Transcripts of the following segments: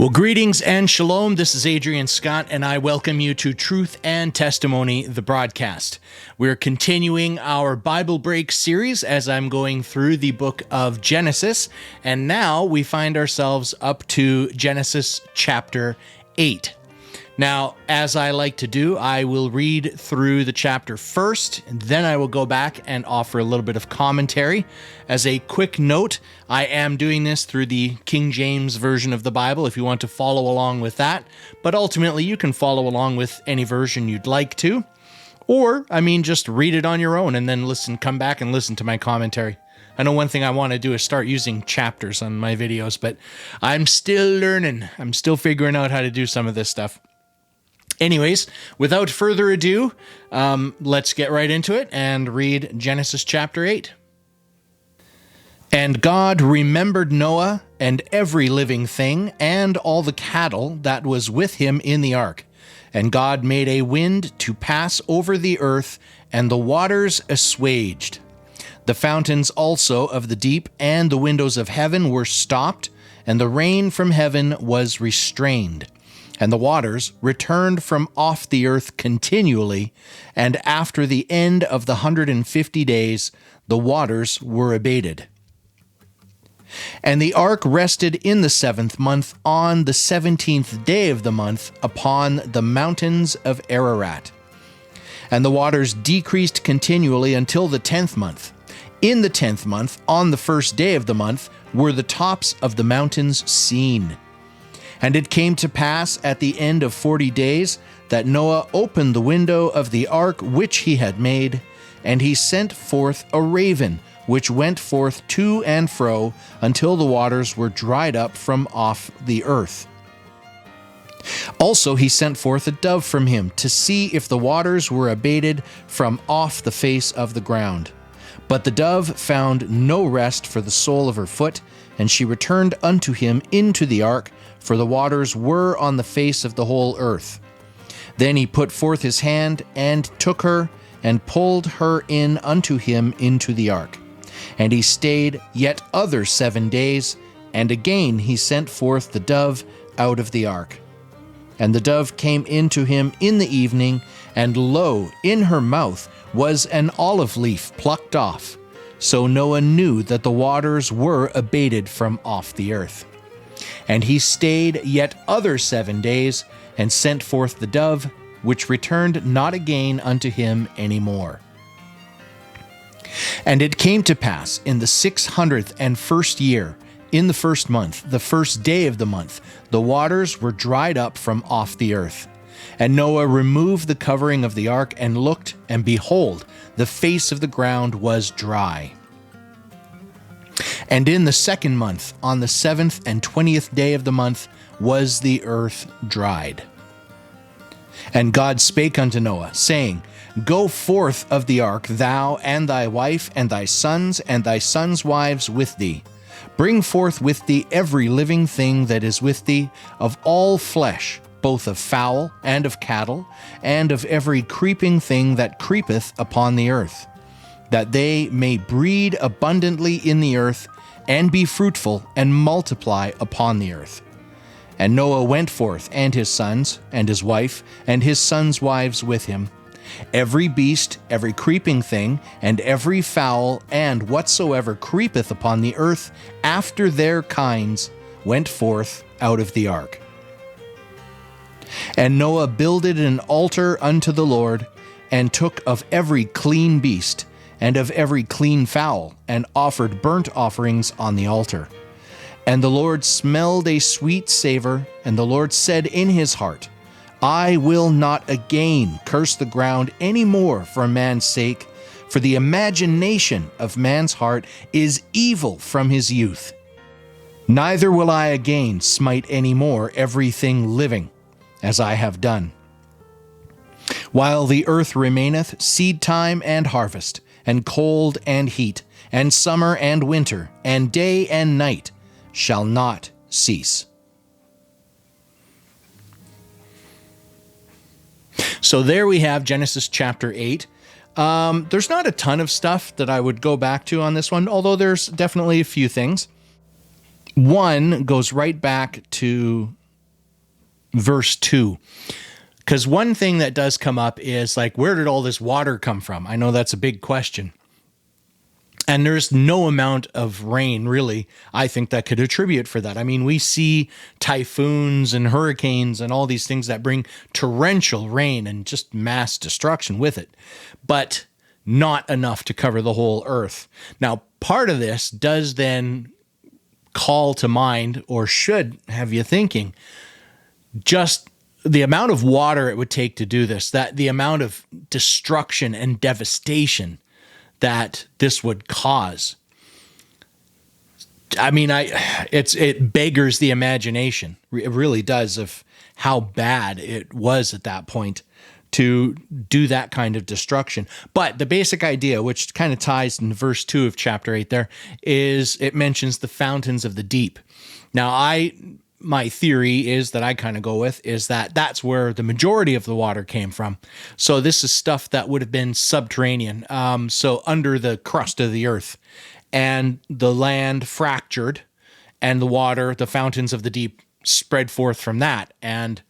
Well, greetings and shalom. This is Adrian Scott, and I welcome you to Truth and Testimony, the broadcast. We're continuing our Bible Break series as I'm going through the book of Genesis, and now we find ourselves up to Genesis chapter 8. Now, as I like to do, I will read through the chapter first, and then I will go back and offer a little bit of commentary. As a quick note, I am doing this through the King James Version of the Bible if you want to follow along with that, but ultimately you can follow along with any version you'd like to, or, just read it on your own and then come back and listen to my commentary. I know one thing I want to do is start using chapters on my videos, but I'm still learning. I'm still figuring out how to do some of this stuff. Anyways, without further ado, let's get right into it and read Genesis chapter 8. And God remembered Noah and every living thing and all the cattle that was with him in the ark. And God made a wind to pass over the earth, and the waters assuaged. The fountains also of the deep and the windows of heaven were stopped, and the rain from heaven was restrained. And the waters returned from off the earth continually, and after the end of the 150 days, the waters were abated. And the ark rested in the 7th month on the 17th day of the month upon the mountains of Ararat. And the waters decreased continually until the 10th month. In the 10th month, on the 1st day of the month, were the tops of the mountains seen. And it came to pass at the end of 40 days that Noah opened the window of the ark which he had made, and he sent forth a raven, which went forth to and fro until the waters were dried up from off the earth. Also he sent forth a dove from him to see if the waters were abated from off the face of the ground. But the dove found no rest for the sole of her foot, and she returned unto him into the ark, for the waters were on the face of the whole earth. Then he put forth his hand, and took her, and pulled her in unto him into the ark. And he stayed yet other 7 days, and again he sent forth the dove out of the ark. And the dove came into him in the evening, and lo, in her mouth was an olive leaf plucked off. So Noah knew that the waters were abated from off the earth. And he stayed yet other 7 days, and sent forth the dove, which returned not again unto him any more. And it came to pass in the 601st year, in the 1st month, the 1st day of the month, the waters were dried up from off the earth. And Noah removed the covering of the ark, and looked, and behold, the face of the ground was dry. And in the 2nd month, on the 7th and 20th day of the month, was the earth dried. And God spake unto Noah, saying, Go forth of the ark, thou and thy wife, and thy sons' wives with thee. Bring forth with thee every living thing that is with thee, of all flesh, both of fowl and of cattle, and of every creeping thing that creepeth upon the earth, that they may breed abundantly in the earth, and be fruitful, and multiply upon the earth. And Noah went forth, and his sons, and his wife, and his sons' wives with him. Every beast, every creeping thing, and every fowl, and whatsoever creepeth upon the earth, after their kinds, went forth out of the ark. And Noah builded an altar unto the Lord, and took of every clean beast, and of every clean fowl, and offered burnt offerings on the altar. And the Lord smelled a sweet savor, and the Lord said in his heart, I will not again curse the ground any more for man's sake, for the imagination of man's heart is evil from his youth. Neither will I again smite any more everything living, as I have done. While the earth remaineth, seed time and harvest, and cold and heat, and summer and winter, and day and night shall not cease. So there we have Genesis chapter 8. There's not a ton of stuff that I would go back to on this one, although there's definitely a few things. One goes right back to verse 2. Because one thing that does come up is like, where did all this water come from? I know that's a big question. And there's no amount of rain, really, I think, that could attribute for that. I mean, we see typhoons and hurricanes and all these things that bring torrential rain and just mass destruction with it, but not enough to cover the whole earth. Now, part of this does then call to mind, or should have you thinking, just the amount of water it would take to do this, that the amount of destruction and devastation that this would cause. I mean, it beggars the imagination. It really does, of how bad it was at that point to do that kind of destruction. But the basic idea, which kind of ties in verse 2 of chapter 8 there, is it mentions the fountains of the deep. Now, my theory is that I kind of go with is that that's where the majority of the water came from. So this is stuff that would have been subterranean, so under the crust of the earth, and the land fractured, and the water, the fountains of the deep, spread forth from that and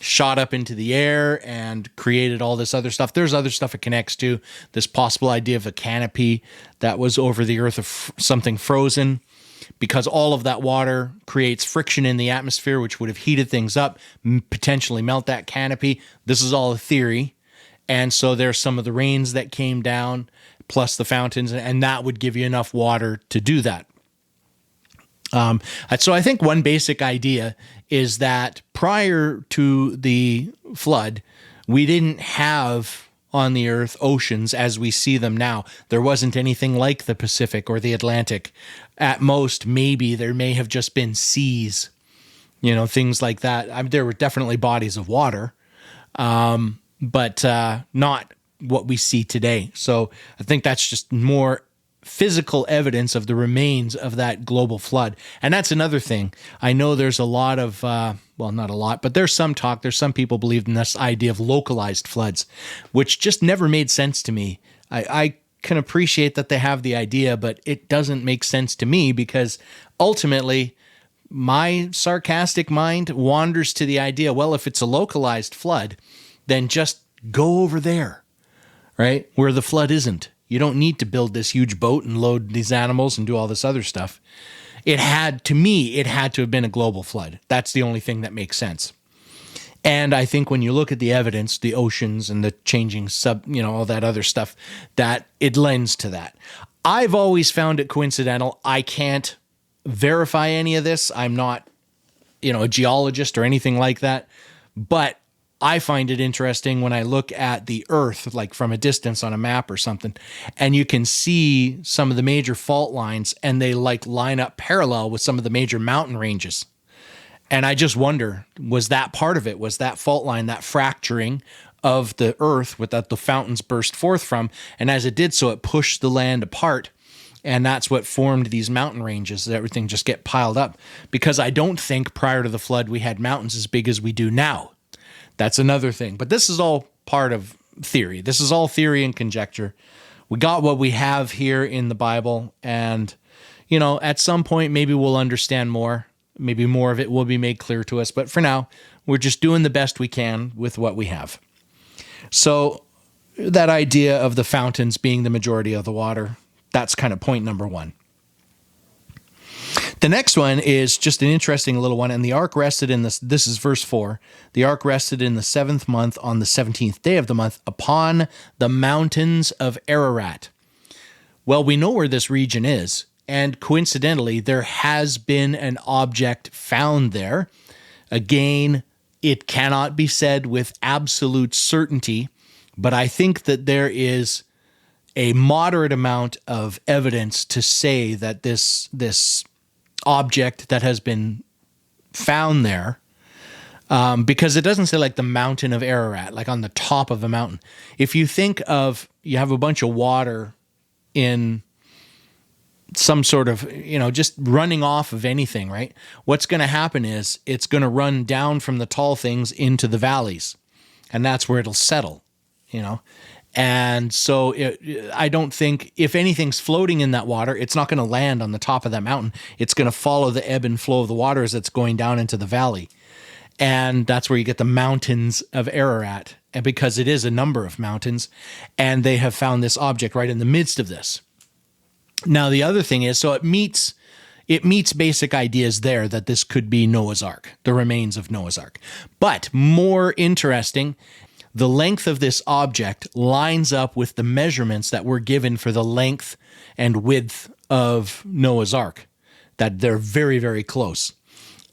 shot up into the air and created all this other stuff. There's other stuff it connects to, this possible idea of a canopy that was over the earth of something frozen, because all of that water creates friction in the atmosphere, which would have heated things up, potentially melt that canopy. This is all a theory. And so there's some of the rains that came down, plus the fountains, and that would give you enough water to do that. So I think one basic idea is that prior to the flood, we didn't have on the earth oceans as we see them now. There wasn't anything like the Pacific or the Atlantic. At most, maybe there may have just been seas, things like that. There were definitely bodies of water, but not what we see today. So I think that's just more physical evidence of the remains of that global flood. And that's another thing. I know there's a lot of, well, not a lot, but there's some talk, there's some people believe in this idea of localized floods, which just never made sense to me. I can appreciate that they have the idea, but it doesn't make sense to me, because ultimately my sarcastic mind wanders to the idea, well, if it's a localized flood, then just go over there, right? Where the flood isn't. You don't need to build this huge boat and load these animals and do all this other stuff. It had to have been a global flood. That's the only thing that makes sense. And I think when you look at the evidence, the oceans and the changing all that other stuff, that it lends to that. I've always found it coincidental. I can't verify any of this. I'm not, a geologist or anything like that, but I find it interesting when I look at the earth, like from a distance on a map or something, and you can see some of the major fault lines, and they line up parallel with some of the major mountain ranges. And I just wonder, was that part of it? Was that fault line, that fracturing of the earth that the fountains burst forth from? And as it did so, it pushed the land apart. And that's what formed these mountain ranges, that everything just get piled up. Because I don't think prior to the flood, we had mountains as big as we do now. That's another thing. But this is all part of theory. This is all theory and conjecture. We got what we have here in the Bible. And, at some point, maybe we'll understand more. Maybe more of it will be made clear to us. But for now, we're just doing the best we can with what we have. So that idea of the fountains being the majority of the water, that's kind of point number one. The next one is just an interesting little one. And the ark rested in this is verse 4. The ark rested in the 7th month on the 17th day of the month upon the mountains of Ararat. Well, we know where this region is. And coincidentally, there has been an object found there. Again, it cannot be said with absolute certainty, but I think that there is a moderate amount of evidence to say that this object that has been found there, because it doesn't say like the mountain of Ararat, like on the top of a mountain. If you think of, you have a bunch of water in some sort of, just running off of anything, right? What's going to happen is it's going to run down from the tall things into the valleys, and that's where it'll settle, And so I don't think, if anything's floating in that water, it's not going to land on the top of that mountain. It's going to follow the ebb and flow of the water as it's going down into the valley. And that's where you get the mountains of Ararat, and because it is a number of mountains, and they have found this object right in the midst of this. Now, the other thing is, so it meets basic ideas there that this could be Noah's Ark, the remains of Noah's Ark. But more interesting, the length of this object lines up with the measurements that were given for the length and width of Noah's Ark, that they're very, very close.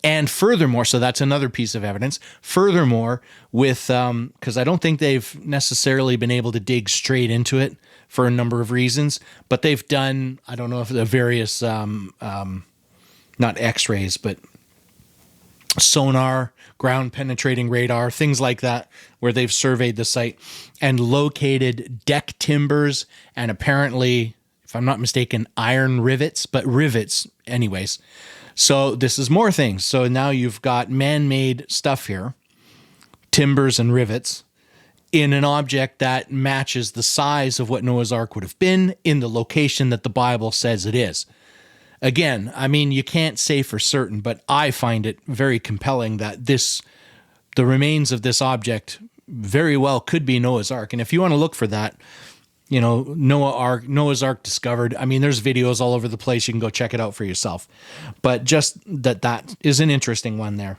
And furthermore, so that's another piece of evidence. Furthermore, with because I don't think they've necessarily been able to dig straight into it for a number of reasons, but they've done, I don't know if the various, not X-rays, but sonar, ground penetrating radar, things like that, where they've surveyed the site and located deck timbers and apparently, if I'm not mistaken, iron rivets, but rivets anyways. So this is more things. So now you've got man-made stuff here, timbers and rivets, in an object that matches the size of what Noah's Ark would have been in the location that the Bible says it is. Again, I mean, you can't say for certain, but I find it very compelling that the remains of this object very well could be Noah's Ark. And if you want to look for that, you know, Noah's Ark discovered. I mean, there's videos all over the place. You can go check it out for yourself. But just that is an interesting one there.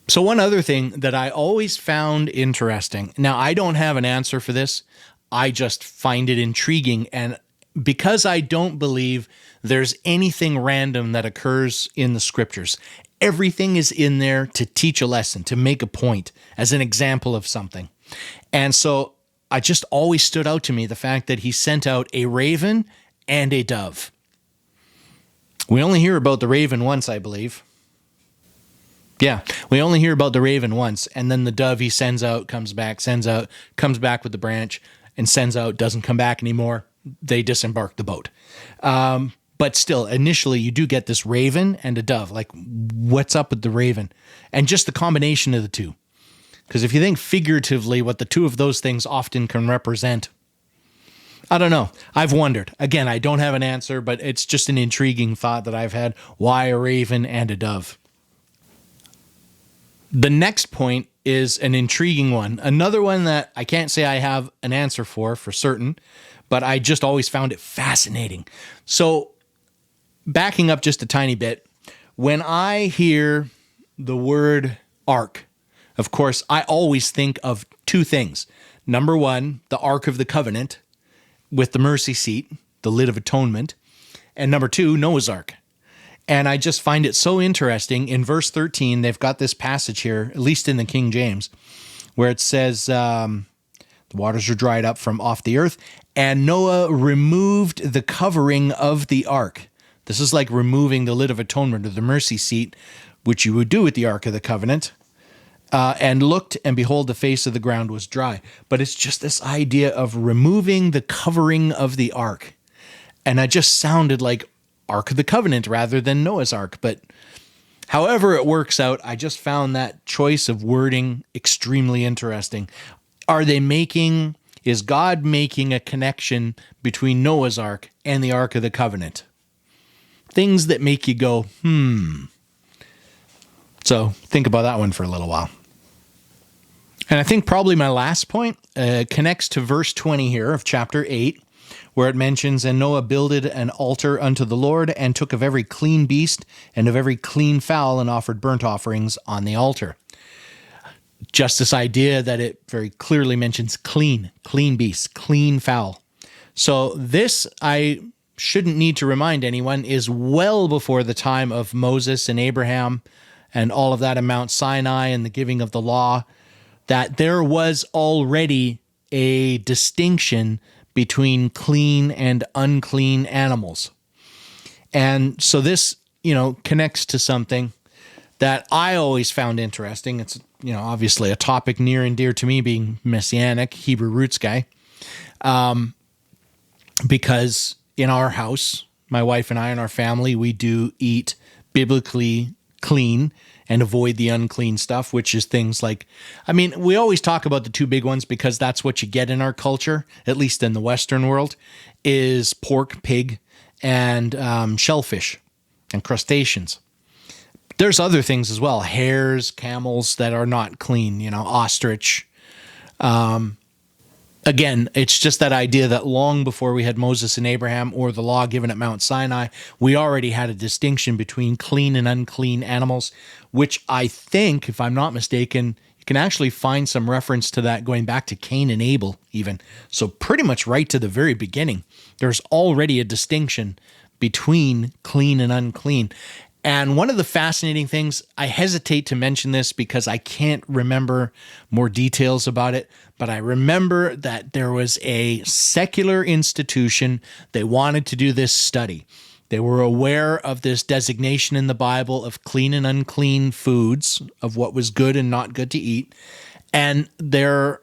So one other thing that I always found interesting. Now, I don't have an answer for this. I just find it intriguing. And because I don't believe there's anything random that occurs in the scriptures, everything is in there to teach a lesson, to make a point, as an example of something. And so it just always stood out to me the fact that he sent out a raven and a dove. We only hear about the raven once, I believe. Yeah, we only hear about the raven once, and then the dove he sends out, comes back, sends out, comes back with the branch, and sends out, doesn't come back anymore. They disembark the boat. But still, initially, you do get this raven and a dove. Like, what's up with the raven? And just the combination of the two. Because if you think figuratively what the two of those things often can represent, I don't know. I've wondered. Again, I don't have an answer, but it's just an intriguing thought that I've had. Why a raven and a dove? The next point is an intriguing one. Another one that I can't say I have an answer for certain, but I just always found it fascinating. So backing up just a tiny bit, when I hear the word ark, of course, I always think of two things. Number one, the Ark of the Covenant with the mercy seat, the lid of atonement. And number two, Noah's Ark. And I just find it so interesting. In verse 13, they've got this passage here, at least in the King James, where it says, the waters are dried up from off the earth, and Noah removed the covering of the ark. This is like removing the lid of atonement or the mercy seat, which you would do with the Ark of the Covenant. And looked, and behold, the face of the ground was dry. But it's just this idea of removing the covering of the ark. And it just sounded like Ark of the Covenant rather than Noah's Ark. But however it works out, I just found that choice of wording extremely interesting. Is God making a connection between Noah's Ark and the Ark of the Covenant? Things that make you go, So think about that one for a little while. And I think probably my last point connects to verse 20 here of chapter 8, where it mentions, and Noah builded an altar unto the Lord, and took of every clean beast and of every clean fowl, and offered burnt offerings on the altar. Just this idea that it very clearly mentions clean beasts, clean fowl. So this, I shouldn't need to remind anyone, is well before the time of Moses and Abraham and all of that in Mount Sinai and the giving of the law, that there was already a distinction between clean and unclean animals. And so this, connects to something that I always found interesting. It's, obviously a topic near and dear to me, being Messianic, Hebrew roots guy. Because in our house, my wife and I and our family, we do eat biblically clean and avoid the unclean stuff, which is things like, we always talk about the two big ones because that's what you get in our culture, at least in the Western world, is pork, pig, and shellfish and crustaceans. There's other things as well. Hares, camels that are not clean, ostrich. Again, it's just that idea that long before we had Moses and Abraham or the law given at Mount Sinai, we already had a distinction between clean and unclean animals, which I think, if I'm not mistaken, you can actually find some reference to that going back to Cain and Abel even. So pretty much right to the very beginning, there's already a distinction between clean and unclean. And one of the fascinating things, I hesitate to mention this because I can't remember more details about it, but I remember that there was a secular institution. They wanted to do this study. They were aware of this designation in the Bible of clean and unclean foods, of what was good and not good to eat. And their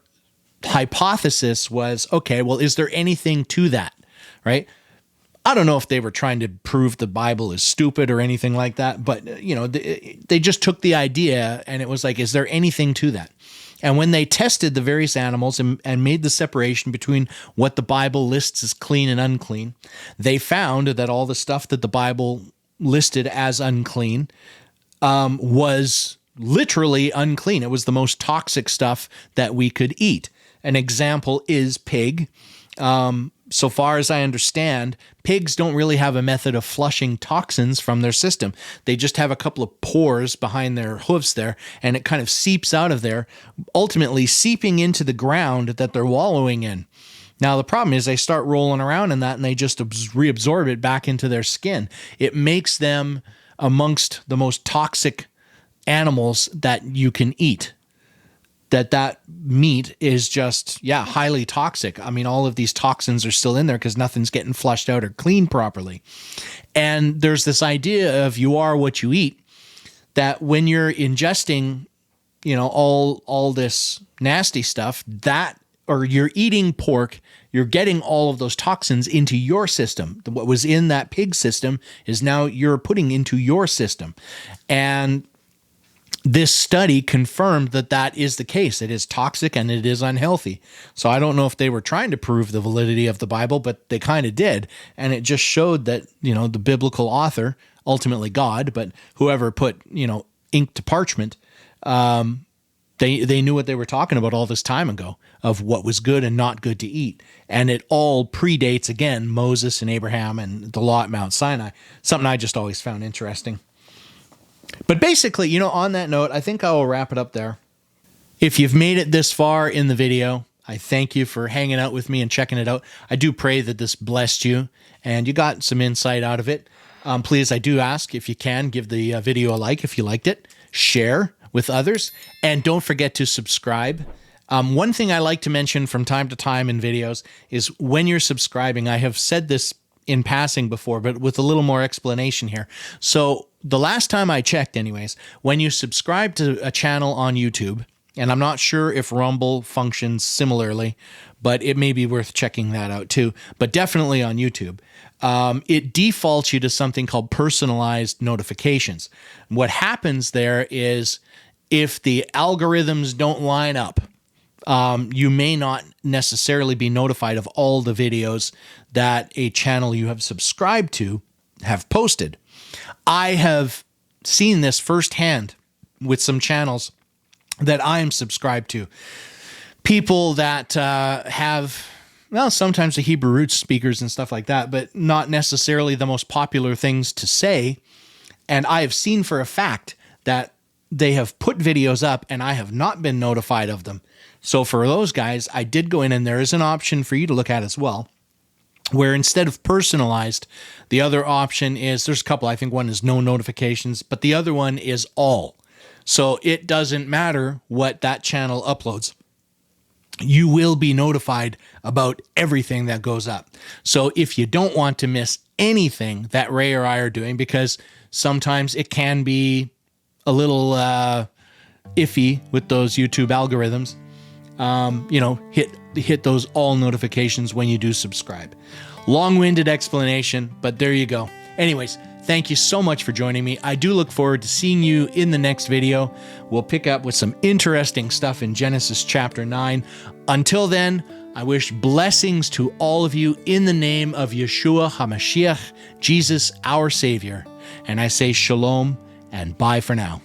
hypothesis was, okay, well, is there anything to that, right? I don't know if they were trying to prove the Bible is stupid or anything like that, but they just took the idea and it was like, is there anything to that? And when they tested the various animals and made the separation between what the Bible lists as clean and unclean, they found that all the stuff that the Bible listed as unclean was literally unclean. It was the most toxic stuff that we could eat. An example is pig. So far as I understand, pigs don't really have a method of flushing toxins from their system. They just have a couple of pores behind their hooves there, and it kind of seeps out of there, ultimately seeping into the ground that they're wallowing in. Now, the problem is they start rolling around in that, and they just reabsorb it back into their skin. It makes them amongst the most toxic animals that you can eat. That meat is just, highly toxic. I mean, all of these toxins are still in there because nothing's getting flushed out or cleaned properly. And there's this idea of you are what you eat, that when you're ingesting, all this nasty stuff, or you're eating pork, you're getting all of those toxins into your system. What was in that pig system is now you're putting into your system. And this study confirmed that is the case. It is toxic and it is unhealthy. So I don't know if they were trying to prove the validity of the Bible, but they kind of did. And it just showed that, the biblical author, ultimately God, but whoever put, ink to parchment, they knew what they were talking about all this time ago of what was good and not good to eat. And it all predates, again, Moses and Abraham and the law at Mount Sinai, something I just always found interesting. But basically, on that note, I think I will wrap it up there. If you've made it this far in the video, I thank you for hanging out with me and checking it out. I do pray that this blessed you and you got some insight out of it. Please, I do ask, if you can, give the video a like if you liked it, share with others, and don't forget to subscribe. One thing I like to mention from time to time in videos is when you're subscribing, I have said this in passing before, but with a little more explanation here. So the last time I checked anyways, when you subscribe to a channel on YouTube, and I'm not sure if Rumble functions similarly, but it may be worth checking that out too, but definitely on YouTube, it defaults you to something called personalized notifications. What happens there is if the algorithms don't line up, you may not necessarily be notified of all the videos that a channel you have subscribed to have posted. I have seen this firsthand with some channels that I am subscribed to. People that have, sometimes the Hebrew roots speakers and stuff like that, but not necessarily the most popular things to say. And I have seen for a fact that they have put videos up and I have not been notified of them. So for those guys, I did go in, and there is an option for you to look at as well, where instead of personalized, the other option is, there's a couple, I think one is no notifications, but the other one is all. So it doesn't matter what that channel uploads. You will be notified about everything that goes up. So if you don't want to miss anything that Ray or I are doing, because sometimes it can be a little iffy with those YouTube algorithms, hit those all notifications when you do subscribe. Long-winded explanation, but there you go. Anyways, thank you so much for joining me. I do look forward to seeing you in the next video. We'll pick up with some interesting stuff in Genesis chapter 9. Until then, I wish blessings to all of you in the name of Yeshua HaMashiach, Jesus, our Savior. And I say shalom and bye for now.